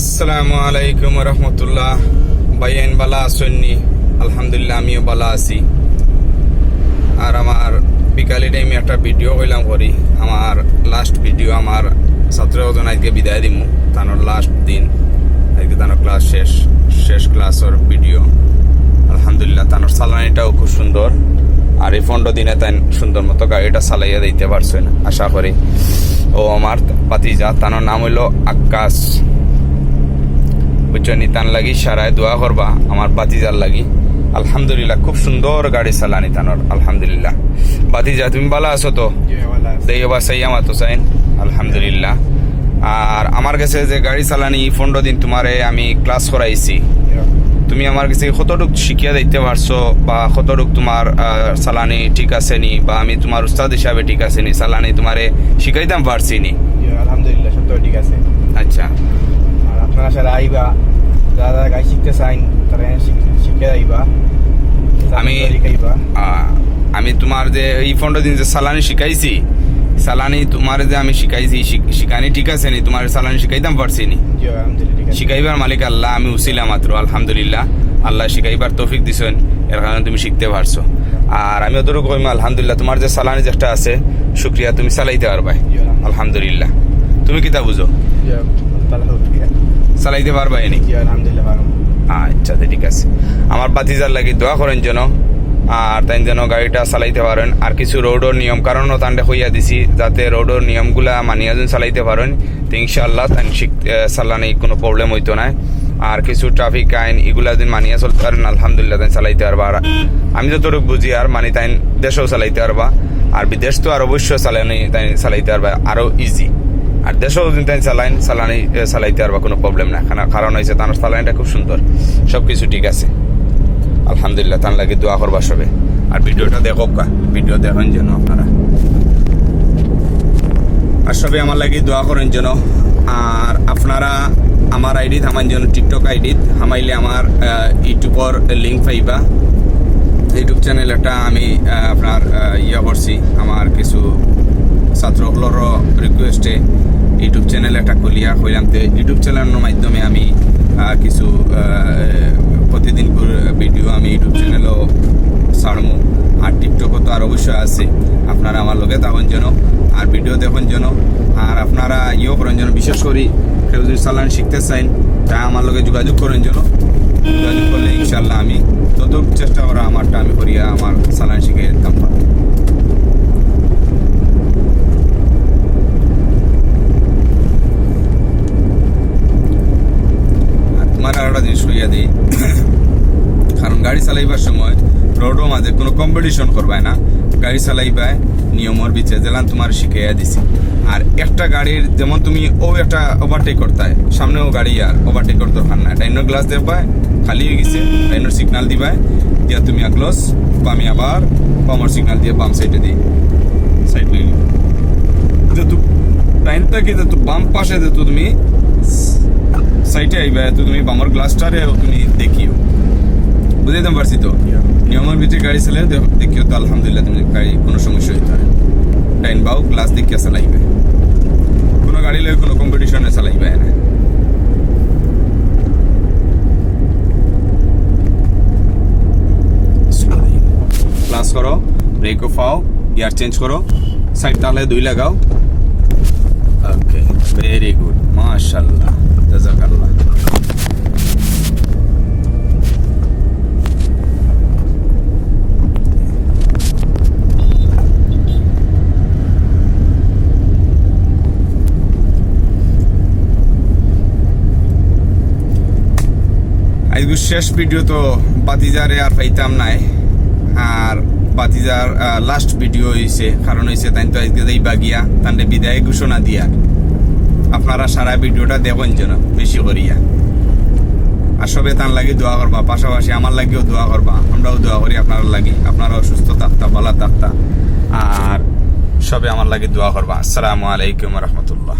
আসসালামু আলাইকুম রহমতুল্লাহ। ভাইয়েন বালা আসেননি? আলহামদুলিল্লাহ আমিও বালা আছি। আর আমার বিকালে টাইমে একটা ভিডিও কইলাম করি, আমার লাস্ট ভিডিও। আমার ছাত্রজন আজকে বিদায় দিমু, তানোর লাস্ট দিন আজকে, তানোর ক্লাস শেষ ক্লাসের ভিডিও। আলহামদুলিল্লাহ তানোর চালানিটাও খুব সুন্দর, আর এই 15 দিনে তাই সুন্দর মতো গাড়িটা চালাইয়া দিতে পারছেন আশা করি। ও আমার ভাতিজা, তানোর নাম হইল আকাশ। বুঝছনি, তান লাগি সারায় দোয়া করবা আমার ভাতিজার লাগি। আলহামদুলিল্লাহ খুব সুন্দর গাড়ি চালানি তানোর। আলহামদুলিল্লাহ ভাতিজা তুমি ভালো আছো তো? দেই বাসাই আমার তো চাইন আলহামদুলিল্লাহ। আর আমার কাছে যে গাড়ি চালানি 15 দিন তোমারে আমি ক্লাস করাইছি, তুমি আমার কাছে কতটুক শিখিয়া দিতে পারছো, বা কতটুক তোমার চালানি ঠিক আছে নি, বা আমি তোমার উস্তাদ হিসাবে ঠিক আছে নি, চালানি তোমারে শিখাইতাম পারছি নি? আলহামদুলিল্লাহ সব ঠিক আছে। আচ্ছা, আর আপনারা সারা আইবা, যারা গাড়ি শিখতে চাইন তারা শিখে আইবা। আমি তোমার যে এই 15 দিন যে চালানি শিখাইছি, চালানি তোমার যে আমি শিখাইছি, শিখানি ঠিক আছে নি? তোমার চালানি শিখাইতাম পারছি নি? শিখাইবার মালিক আল্লাহ, আমি উছিলাম মাত্র। আলহামদুলিল্লাহ আল্লাহ শিখাইবার তৌফিক দিছেন, এর কারণে তুমি শিখতে পারছো। আর আমি অতটুকু কইম আলহামদুলিল্লাহ, তোমার যে চালানি যেটা আছে শুক্রিয়া, তুমি চালাইতে পারবাই আলহামদুলিল্লাহ। তুমি কিতা বুঝো? চালাইতে পারবাই নি? আচ্ছা ঠিক আছে। আমার ভাতিজার লাগি দোয়া করেন যেন, আর তাই যেন গাড়িটা চালাইতে পারেন। আর কিছু রোডের নিয়ম কারণও তান্ডে হইয়া দিছি, যাতে রোডের নিয়মগুলা মানিয়া যেন চালাইতে পারেন, তো ইনশাআল্লাহ তাই চালানি কোনো প্রবলেম হইতো না। আর কিছু ট্রাফিক আইন এগুলা দিন মানিয়া চলতে পারেন, আলহামদুলিল্লাহ তাই চালাইতে পারবা। আর আমি যতটুকু বুঝি আর মানি তাই দেশেও চালাইতে পারবা, আর বিদেশ তো আর অবশ্যই চালানি তাই চালাইতে পারবা আরো ইজি। আর দেশেও যদি তাই চালানি চালাইতে পারবা, কোনো প্রবলেম না। কারণ হয়েছে তার চালানিটা খুব সুন্দর, সব কিছু ঠিক আছে আলহামদুলিল্লাহ। তার লাগে দোয়া করবা সবে। আর ভিডিওটা দেখো, ভিডিও দেখেন যেন আপনারা, আর সবে আমার লাগে দোয়া করেন যেন। আর আপনারা আমার আইডি হামাইন যেন, টিকটক আইডি হামাইলে আমার ইউটিউবর লিঙ্ক পাইবা। ইউটিউব চ্যানেল একটা আমি আপনার করছি, আমার কিছু ছাত্রগুলোরও রিকোয়েস্টে ইউটিউব চ্যানেল একটা খুলিয়া হইলাম। তো ইউটিউব চ্যানেলের মাধ্যমে আমি কিছু প্রতিদিন ভিডিও আমি ইউটিউব চ্যানেলও ছাড়বো। আর টিকটকও তো আর অবশ্যই আছে, আপনারা আমার লগে থাকুন যেন, আর ভিডিও দেখুন যেন। আর আপনারা করেন যেন, বিশেষ করে কেউ যদি চালান শিখতে চাইন তাই আমার লগে যোগাযোগ করেন যেন। যোগাযোগ করলে ইনশাল্লাহ আমি ততটুকু চেষ্টা করা আমারটা আমি করিয়া আমার চালান শিখে দিতাম। তোমার আর একটা জিনিস কইয়া দিই, কারণ গাড়ি চালাইবার সময় রোডও মাঝে কোনো কম্পিটিশন করবাই না। গাড়ি চালাইবাই নিয়মের ভিতরে যেলান তোমার শিখাইয়া দিছি। আর একটা গাড়ির যেমন তুমি একটা ওভারটেক করতে হয়, সামনেও গাড়ি আর ওভারটেক করতে পার না, ডাইনোর গ্লাস দেবাই খালি হয়ে গেছে, ডাইনোর সিগনাল দিবাই, দিয়া তুমি গ্লাস বামে আবার বামার সিগনাল দিয়ে বাম সাইডে দিই সাইড নিয়ে যেহেতু টাইমটা কি যেহেতু বাম পাশে যেহেতু তুমি সাইডে আইবা, তো তুমি বামার গ্লাসটারে তুমি দেখিও, বুঝাইতে পারছি তো? নিয়মের ভিতরে গাড়ি চালাই দেখিও তো আলহামদুলিল্লাহ তুমি গাড়ি কোনো সমস্যা হইতে পারে। ডাইন বাউ গ্লাস দেখিয়া চালাইবে, কোনো গাড়ি লাগে কোনো কম্পিটিশনে চালাইবে না। ক্লাস করো, ব্রেকও পাও, গিয়ার চেঞ্জ করো, সাইড তাহলে 2 লাগাও। ওকে, ভেরি গুড, মাশাআল্লাহ, জাযাকাল্লাহ। শেষ ভিডিও তো বাতিজারে আর পাইতাম নাই, আর বাতিজার লাস্ট ভিডিও হয়েছে, কারণ হয়েছে তাই তো আজকে এই বাগিয়া তান্ডে বিদায় ঘোষণা দিয়া। আপনারা সারা ভিডিওটা দেখেন যেন বেশি করিয়া, আর সবে তার লাগে দোয়া করবা, পাশাপাশি আমার লাগেও দোয়া করবা, আমরাও দোয়া করি আপনার লাগি, আপনারাও সুস্থ থাকতা, ভালো থাকতা, আর সবে আমার লাগে দোয়া করবা। আসসালামু আলাইকুম রহমতুল্লাহ।